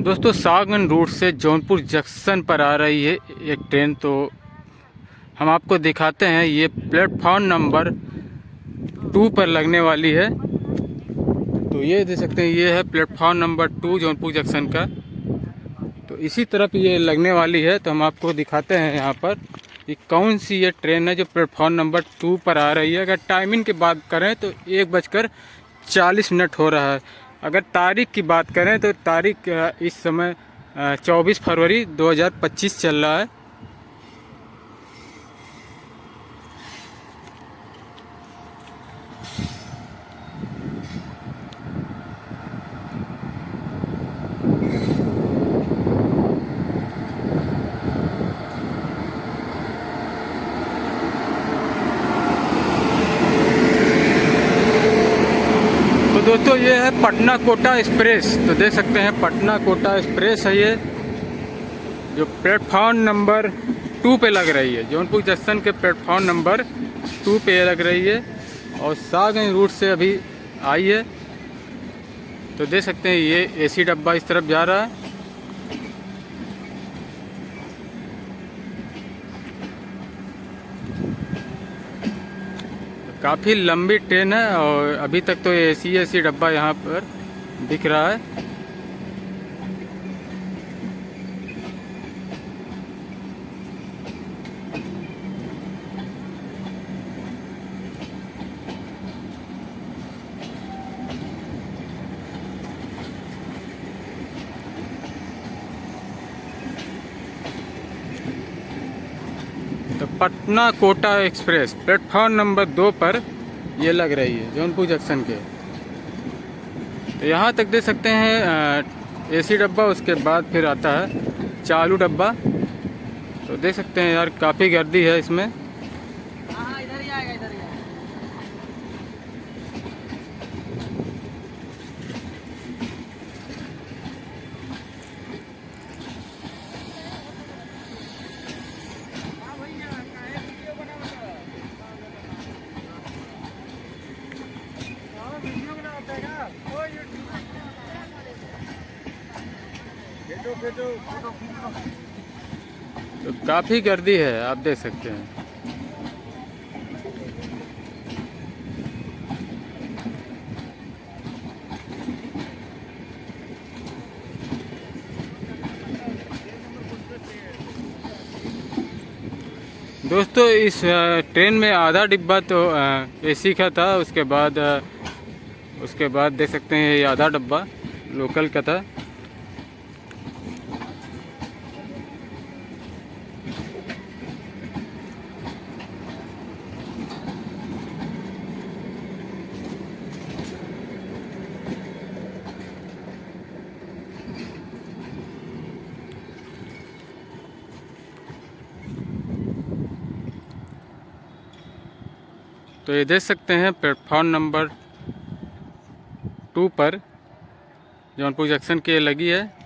दोस्तों सागन रूट से जौनपुर जंक्शन पर आ रही है एक ट्रेन। तो हम आपको दिखाते हैं, ये प्लेटफॉर्म नंबर 2 पर लगने वाली है। तो ये देख सकते हैं, ये है प्लेटफॉर्म नंबर 2 जौनपुर जंक्शन का। तो इसी तरफ ये लगने वाली है। तो हम आपको दिखाते हैं यहाँ पर कि कौन सी ये ट्रेन है जो प्लेटफॉर्म नंबर 2 पर आ रही है। अगर टाइमिंग की बात करें तो 1:40 हो रहा है। अगर तारीख की बात करें तो तारीख इस समय 24 फरवरी 2025 चल रहा है। तो दोस्तों ये है पटना कोटा एक्सप्रेस। तो देख सकते हैं पटना कोटा एक्सप्रेस है ये, जो प्लेटफॉर्म नंबर 2 पे लग रही है। जौनपुर जंक्शन के प्लेटफॉर्म नंबर 2 पे लग रही है और सागन रूट से अभी आई है। तो देख सकते हैं ये एसी डब्बा इस तरफ जा रहा है। काफ़ी लंबी ट्रेन है और अभी तक तो एसी डब्बा यहाँ पर दिख रहा है। तो Patna Kota express platform number 2 पर ये लग रही है जौनपुर जंक्शन के। तो यहाँ तक देख सकते हैं एसी डब्बा, उसके बाद फिर आता है चालू डब्बा। तो देख सकते हैं यार काफ़ी गर्दी है इसमें। इधर ही आएगा, इधर ही आएगा। तो काफ़ी गर्दी है, आप देख सकते हैं। दोस्तों इस ट्रेन में आधा डिब्बा तो एसी का था, उसके बाद देख सकते हैं ये आधा डब्बा लोकल का था। तो ये देख सकते हैं प्लेटफॉर्म नंबर 2 पर जौनपुर जंक्शन के लगी है।